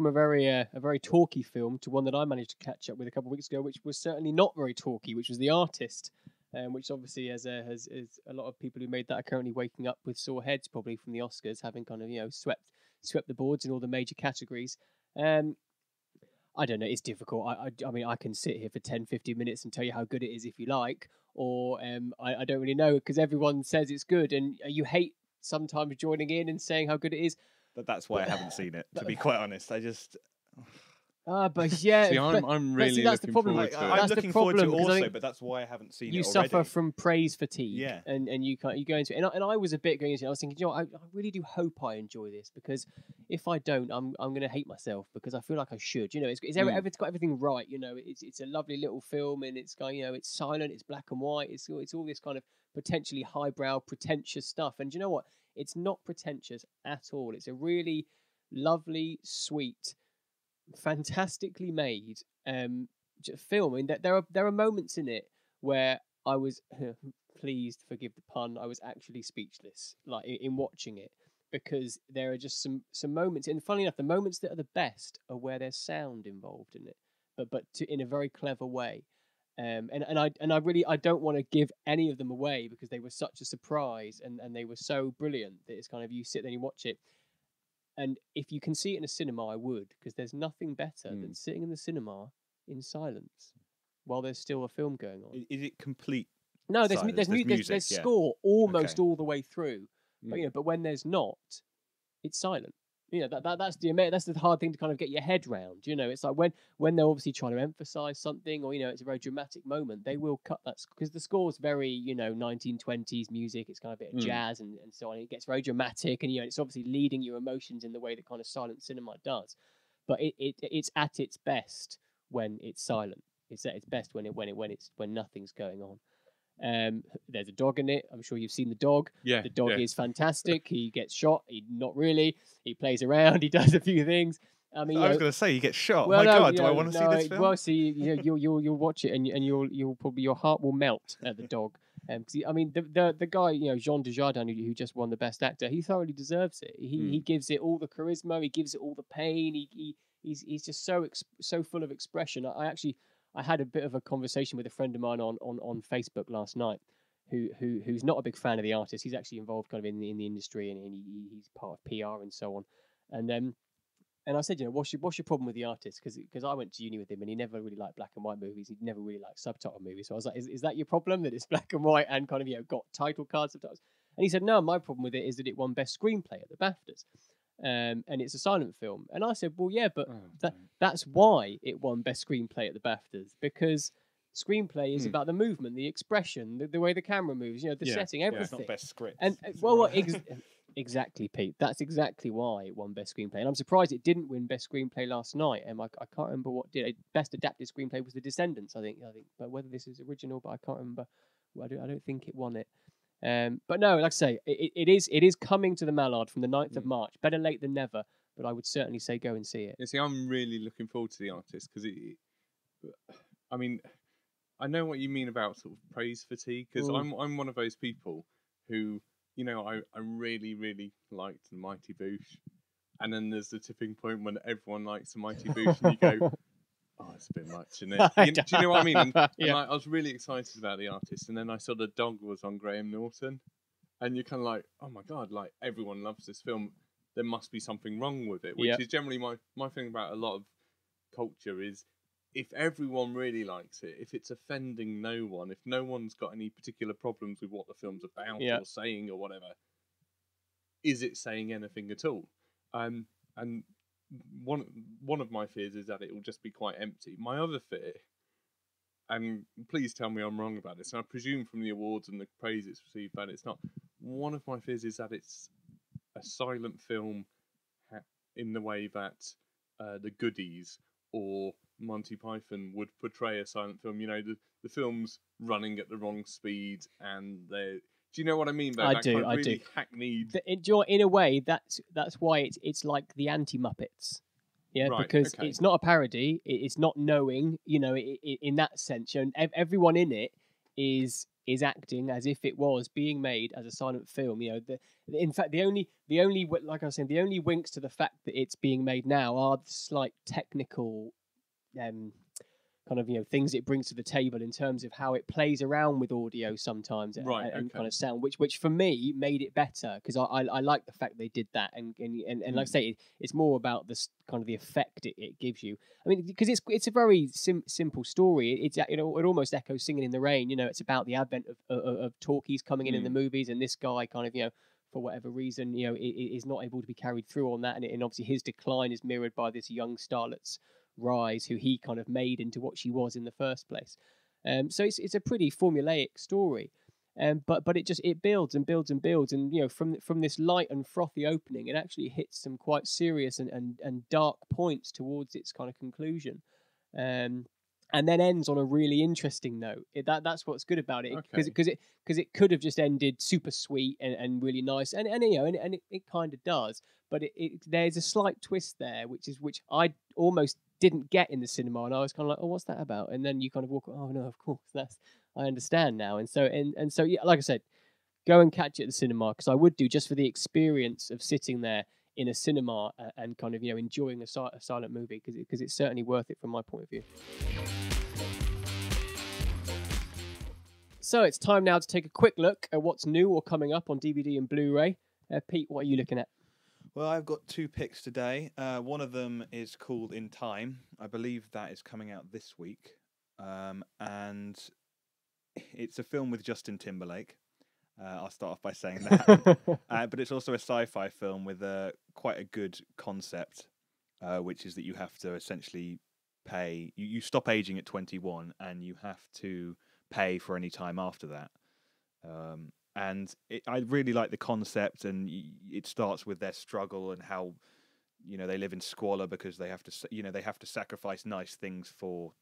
a very talky film to one that I managed to catch up with a couple of weeks ago, which was certainly not very talky, which was The Artist, which obviously has a lot of people who made that are currently waking up with sore heads, probably from the Oscars, having kind of swept the boards in all the major categories. I don't know, it's difficult. I mean, I can sit here for 10, 15 minutes and tell you how good it is if you like, or I don't really know because everyone says it's good, and you hate sometimes joining in and saying how good it is. But that's why I haven't seen it, to be quite honest. I just... but yeah. See, I'm really that's looking the problem. forward to it. I'm looking forward to it also, but that's why I haven't seen it already. You suffer from praise fatigue, yeah, and you go into it. And I was a bit going into it. I was thinking, I really do hope I enjoy this, because if I don't, I'm going to hate myself, because I feel like I should. It's got everything right. It's a lovely little film, and it's got, it's silent, it's black and white, it's all this kind of potentially highbrow, pretentious stuff. And do you know what? It's not pretentious at all. It's a really lovely, sweet, fantastically made film. I mean, there are moments in it where I was pleased, forgive the pun, I was actually speechless, like in watching it, because there are just some moments, and funnily enough, the moments that are the best are where there's sound involved in it, but in a very clever way. And I don't want to give any of them away, because they were such a surprise, and they were so brilliant that it's kind of, you sit there and you watch it. And if you can see it in a cinema, I would, because there's nothing better than sitting in the cinema in silence while there's still a film going on. Is it complete? No, there's music, there's score almost all the way through, but when there's not, it's silent. That's the hard thing to kind of get your head round. It's like when they're obviously trying to emphasize something, or it's a very dramatic moment, they will cut that, because the score's very 1920s music. It's kind of a bit of jazz and so on. It gets very dramatic, and it's obviously leading your emotions in the way that kind of silent cinema does. But it's at its best when it's silent. It's at its best when nothing's going on. There's a dog in it. I'm sure you've seen the dog. Yeah, the dog is fantastic. He gets shot. Not really. He plays around. He does a few things. I mean, I was going to say he gets shot. Well, My God, do I want to see this film? Well, see, you'll watch it, and you'll probably, your heart will melt at the dog. I mean, the guy, Jean Dujardin, who just won the Best Actor, he thoroughly deserves it. He gives it all the charisma. He gives it all the pain. He's just so full of expression. I had a bit of a conversation with a friend of mine on Facebook last night, who's not a big fan of The Artist. He's actually involved kind of in the industry, and he's part of PR and so on. And I said, what's your problem with the artist? Because I went to uni with him and he never really liked black and white movies. He never really liked subtitle movies. So I was like, is that your problem, that it's black and white and kind of got title cards, subtitles? And he said, no, my problem with it is that it won best screenplay at the BAFTAs. And it's a silent film. And I said, well, yeah, but that's why it won best screenplay at the BAFTAs, because screenplay is about the movement, the expression, the way the camera moves, the setting, everything. It's not best script. And exactly, Pete. That's exactly why it won best screenplay. And I'm surprised it didn't win best screenplay last night. And I can't remember what did. Best adapted screenplay was The Descendants, I think. But whether this is original, but I can't remember. I don't think it won it. But no, like I say, it is coming to the Mallard from the 9th of March. Better late than never, but I would certainly say go and see it. Yeah, see, I'm really looking forward to the artist because I mean, I know what you mean about sort of praise fatigue, because I'm one of those people who, I really, really liked The Mighty Boosh, and then there's the tipping point when everyone likes The Mighty Boosh, and you go, oh, it's a bit much, isn't it? Do you know what I mean? And I was really excited about the artist, and then I saw The Dog was on Graham Norton, and you're kind of like, oh my God, like everyone loves this film. There must be something wrong with it, which is generally my thing about a lot of culture is, if everyone really likes it, if it's offending no one, if no one's got any particular problems with what the film's about or saying or whatever, is it saying anything at all? And one of my fears is that it will just be quite empty. My other fear, and please tell me I'm wrong about this, and I presume from the awards and the praise it's received, but it's not. One of my fears is that it's a silent film in the way that The Goodies or Monty Python would portray a silent film. The film's running at the wrong speed, and do you know what I mean? I do. Hackneyed. In a way, that's why it's like the anti-Muppets. Yeah, right, because it's not a parody. It's not knowing. In that sense, everyone in it is acting as if it was being made as a silent film. In fact, the only like I was saying, the only winks to the fact that it's being made now are the slight technical kind of things it brings to the table in terms of how it plays around with audio sometimes, and kind of sound, which for me made it better, because I like the fact they did that, and like I say, it's more about this kind of the effect it gives you. I mean, because it's a very simple story. It almost echoes Singing in the Rain. It's about the advent of talkies coming in the movies, and this guy kind of for whatever reason is not able to be carried through on that, and obviously his decline is mirrored by this young starlet's rise, who he kind of made into what she was in the first place. So it's a pretty formulaic story, but it builds and builds and builds, and from this light and frothy opening, it actually hits some quite serious and dark points towards its kind of conclusion, and then ends on a really interesting note. That's what's good about it, because it could have just ended super sweet and really nice, and it kind of does, but there's a slight twist there, which I almost didn't get in the cinema, and I was kind of like, oh, what's that about? And then you kind of walk, oh no, of course, I understand now. And so yeah, like I said, go and catch it at the cinema, because I would do, just for the experience of sitting there in a cinema and kind of enjoying a silent movie, because it's certainly worth it from my point of view. So it's time now to take a quick look at what's new or coming up on DVD and Blu-ray. Pete, what are you looking at? Well, I've got 2 picks today. One of them is called In Time. I believe that is coming out this week. And it's a film with Justin Timberlake. I'll start off by saying that. But it's also a sci-fi film with quite a good concept, which is that you have to essentially pay. You stop aging at 21, and you have to pay for any time after that. And I really like the concept, and it starts with their struggle and how, they live in squalor because they have to sacrifice nice things for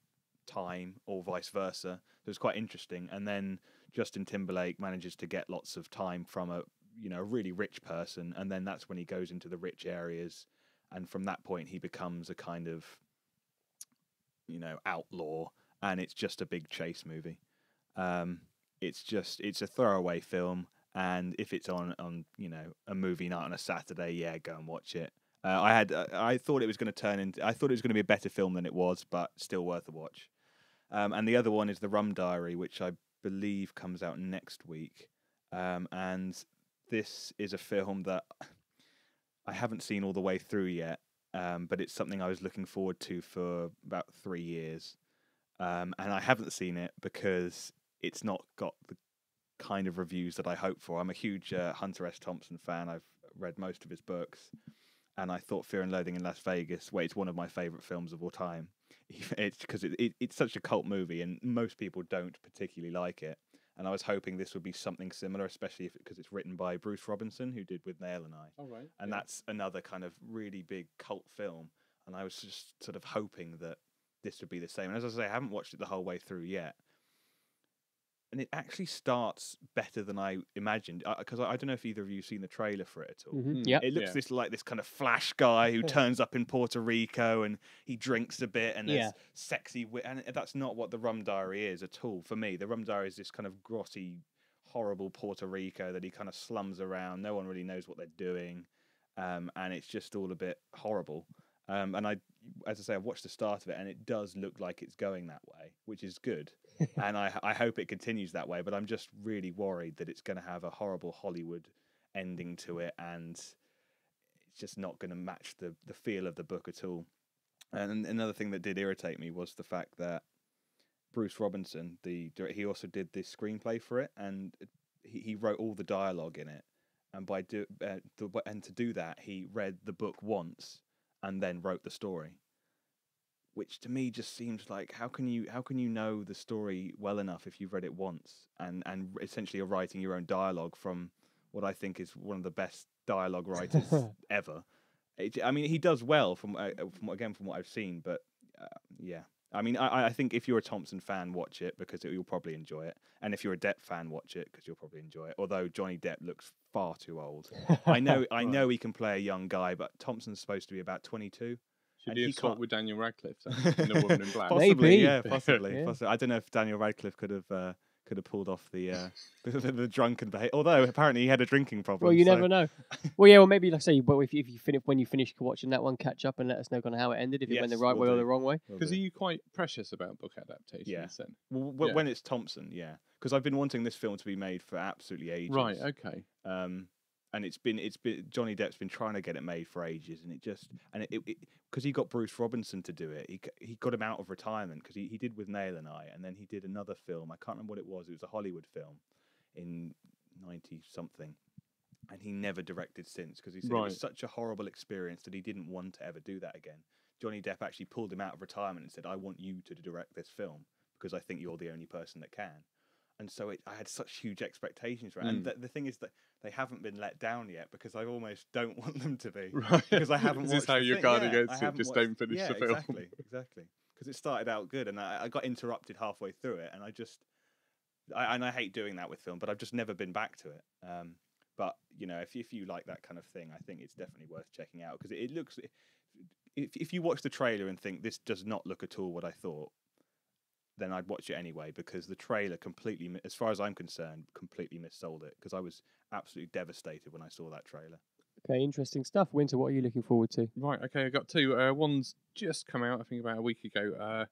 time, or vice versa. So it's quite interesting. And then Justin Timberlake manages to get lots of time from a really rich person, and then that's when he goes into the rich areas, and from that point he becomes a kind of outlaw, and it's just a big chase movie. It's a throwaway film, and if it's on a movie night on a Saturday, yeah, go and watch it. I thought it was going to be a better film than it was, but still worth a watch. And the other one is The Rum Diary, which I believe comes out next week. And this is a film that I haven't seen all the way through yet, but it's something I was looking forward to for about 3 years. And I haven't seen it because it's not got the kind of reviews that I hope for. I'm a huge Hunter S. Thompson fan. I've read most of his books, and I thought Fear and Loathing in Las Vegas, it's one of my favourite films of all time. It's because it's such a cult movie, and most people don't particularly like it. And I was hoping this would be something similar, especially because it's written by Bruce Robinson, who did With Nail and I. Oh, right. And that's another kind of really big cult film. And I was just sort of hoping that this would be the same. And as I say, I haven't watched it the whole way through yet. And it actually starts better than I imagined, because I don't know if either of you have seen the trailer for it at all. Yeah, it looks this kind of flash guy who turns up in Puerto Rico and he drinks a bit and there's sexy and that's not what the Rum Diary is at all for me. The Rum Diary is this kind of grotty, horrible Puerto Rico that he kind of slums around. No one really knows what they're doing, and it's just all a bit horrible. And as I say, I've watched the start of it, and it does look like it's going that way, which is good. And I hope it continues that way. But I'm just really worried that it's going to have a horrible Hollywood ending to it, and it's just not going to match the feel of the book at all. And another thing that did irritate me was the fact that Bruce Robinson, he also did this screenplay for it, and he wrote all the dialogue in it. And to do that, he read the book once and then wrote the story, which to me just seems like how can you know the story well enough if you've read it once and essentially are writing your own dialogue from what I think is one of the best dialogue writers ever. I mean, he does well from what I've seen, but yeah. I mean, I think if you're a Thompson fan, watch it because you'll probably enjoy it. And if you're a Depp fan, watch it because you'll probably enjoy it. Although Johnny Depp looks far too old. I know he can play a young guy, but Thompson's supposed to be about 22. Should he have swapped with Daniel Radcliffe in A Woman in Black? Possibly, Maybe. Yeah, possibly. I don't know if Daniel Radcliffe could have pulled off the drunken behavior. Although apparently he had a drinking problem. Well, you never know. Well, yeah. Well, maybe like I say, well, if you finish watching that one, catch up and let us know kind of how it ended. If it went the right way or the wrong way. Because are you quite precious about book adaptations? Yeah. Then? Well, when it's Thompson, yeah. Because I've been wanting this film to be made for absolutely ages. Right. Okay. And it's been Johnny Depp's been trying to get it made for ages, and it because he got Bruce Robinson to do it. He got him out of retirement because he did With Nail and I, and then he did another film. I can't remember what it was. It was a Hollywood film in 90 something, and he never directed since because he said it was such a horrible experience that he didn't want to ever do that again. Johnny Depp actually pulled him out of retirement and said, "I want you to direct this film because I think you're the only person that can." And so I had such huge expectations for it. And the thing is that they haven't been let down yet because I almost don't want them to be. Right. Because I haven't watched This is how you're guarding against it. Just don't finish the film. Exactly. Because it started out good and I got interrupted halfway through it. And I hate doing that with film, but I've just never been back to it. But, you know, if you like that kind of thing, I think it's definitely worth checking out. Because it looks... If you watch the trailer and think this does not look at all what I thought, then I'd watch it anyway because the trailer completely, as far as I'm concerned, completely missold it because I was absolutely devastated when I saw that trailer. Okay, interesting stuff. Winter, what are you looking forward to? Right, okay, I got two. One's just come out, I think about a week ago.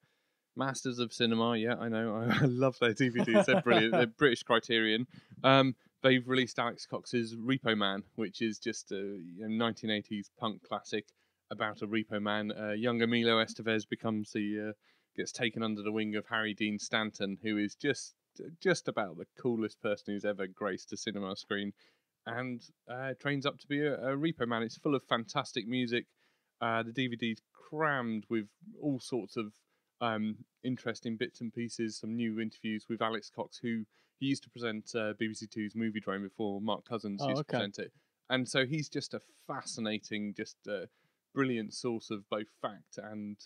Masters of Cinema, yeah, I know. I love their DVDs. They're brilliant. They're British Criterion. They've released Alex Cox's Repo Man, which is just a 1980s punk classic about a repo man. Young Emilio Estevez gets taken under the wing of Harry Dean Stanton, who is just about the coolest person who's ever graced a cinema screen, and trains up to be a repo man. It's full of fantastic music. The DVD's crammed with all sorts of interesting bits and pieces, some new interviews with Alex Cox, who he used to present BBC Two's Movie Drone before Mark Cousins used to present it. And so he's just a fascinating, brilliant source of both fact and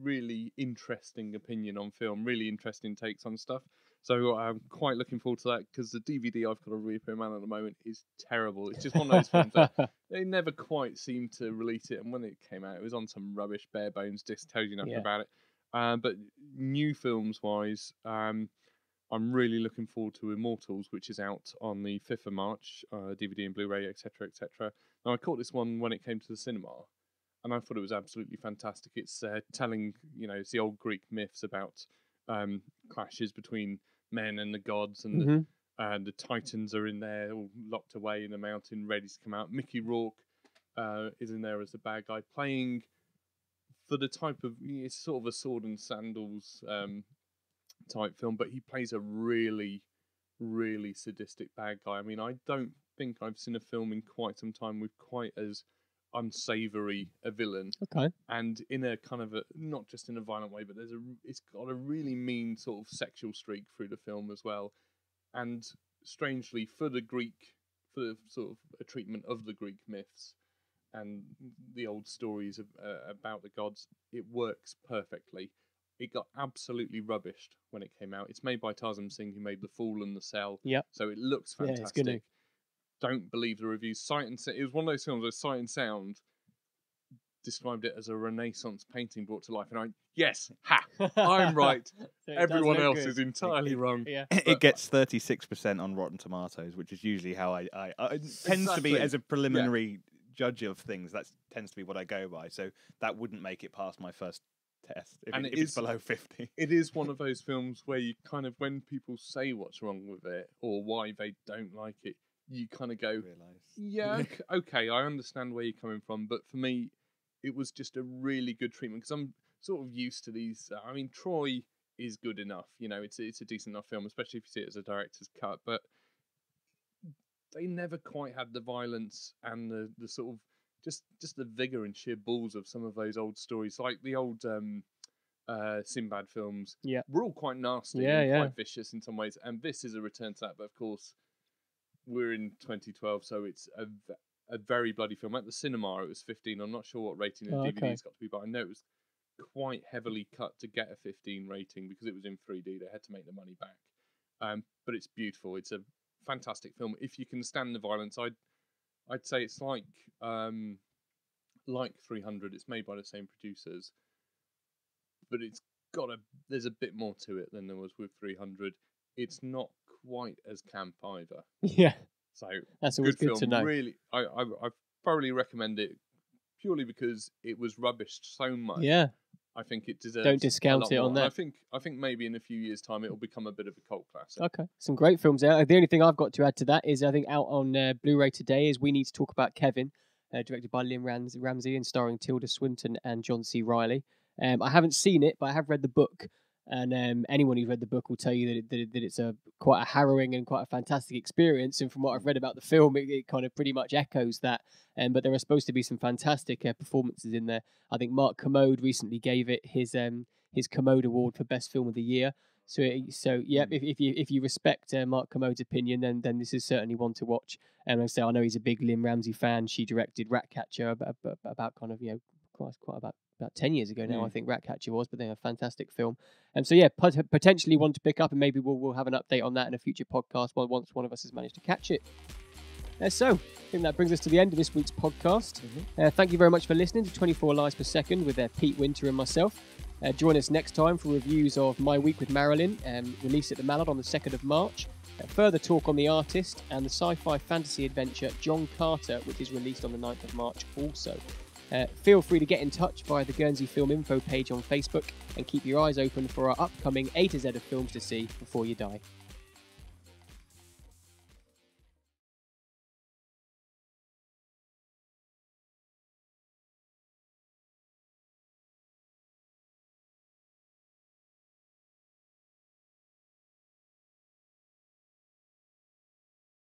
really interesting opinion on film, really interesting takes on stuff. So I'm quite looking forward to that because the DVD I've got of Repo Man at the moment is terrible. It's just one of those films that they never quite seemed to release it. And when it came out, it was on some rubbish bare bones disc, tells you nothing about it. But new films wise, I'm really looking forward to Immortals, which is out on the 5th of March, DVD and Blu-ray, etc., etc. Now, I caught this one when it came to the cinema, and I thought it was absolutely fantastic. It's telling, it's the old Greek myths about clashes between men and the gods, and the Titans are in there, all locked away in a mountain, ready to come out. Mickey Rourke is in there as the bad guy, playing for the type of, it's sort of a sword and sandals type film, but he plays a really, really sadistic bad guy. I mean, I don't think I've seen a film in quite some time with quite as unsavory a villain. Okay. And in a kind of a, not just in a violent way, but it's got a really mean sort of sexual streak through the film as well. And strangely, for the sort of a treatment of the Greek myths and the old stories about the gods, it works perfectly. It got absolutely rubbished when it came out. It's made by Tarzan Singh, who made The Fool and The Cell. Yep. So it looks fantastic. Yeah, it's good. Don't believe the reviews. It was one of those films where Sight and Sound described it as a Renaissance painting brought to life, and I went, yes, ha, I'm right. So everyone else is entirely wrong. Yeah. It gets 36% on Rotten Tomatoes, which is usually how I it tends to be as a preliminary judge of things. That tends to be what I go by. So that wouldn't make it past my first test if it's below 50. It is one of those films where you kind of, when people say what's wrong with it or why they don't like it, you kind of go, yeah, okay, I understand where you're coming from. But for me, it was just a really good treatment because I'm sort of used to these. I mean, Troy is good enough. You know, it's a decent enough film, especially if you see it as a director's cut. But they never quite had the violence and the sort of just the vigor and sheer balls of some of those old stories, like the old Sinbad films. Yeah, were all quite nasty and quite vicious in some ways. And this is a return to that. But of course, we're in 2012, so it's a very bloody film. At the cinema, it was 15. I'm not sure what rating the DVD's got to be, but I know it was quite heavily cut to get a 15 rating because it was in 3D. They had to make the money back. But it's beautiful. It's a fantastic film. If you can stand the violence, I'd say it's like 300. It's made by the same producers, but there's a bit more to it than there was with 300. It's not quite as camp either. Yeah. So that's always good to know. Really, I thoroughly recommend it purely because it was rubbished so much. Yeah. I think it deserves. Don't discount it on that. I think maybe in a few years' time it will become a bit of a cult classic. Okay, some great films there. The only thing I've got to add to that is I think out on Blu-ray today is We Need to Talk About Kevin, directed by Lynn Ramsey and starring Tilda Swinton and John C. Reilly. I haven't seen it, but I have read the book. And anyone who's read the book will tell you that it's quite a harrowing and quite a fantastic experience. And from what I've read about the film, it kind of pretty much echoes that. But there are supposed to be some fantastic performances in there. I think Mark Kermode recently gave it his Kermode Award for Best Film of the Year. So yeah, if you respect Mark Kermode's opinion, then this is certainly one to watch. And I know he's a big Lynn Ramsey fan. She directed Ratcatcher about kind of quite about 10 years ago now, I think Ratcatcher was, but they're a fantastic film. So yeah, potentially one to pick up, and maybe we'll have an update on that in a future podcast once one of us has managed to catch it. So I think that brings us to the end of this week's podcast. Thank you very much for listening to 24 Lies Per Second with Pete Winter and myself. Join us next time for reviews of My Week with Marilyn, released at the Mallard on the 2nd of March. Further talk on The Artist and the sci-fi fantasy adventure John Carter, which is released on the 9th of March also. Feel free to get in touch via the Guernsey Film Info page on Facebook and keep your eyes open for our upcoming A to Z of films to see before you die.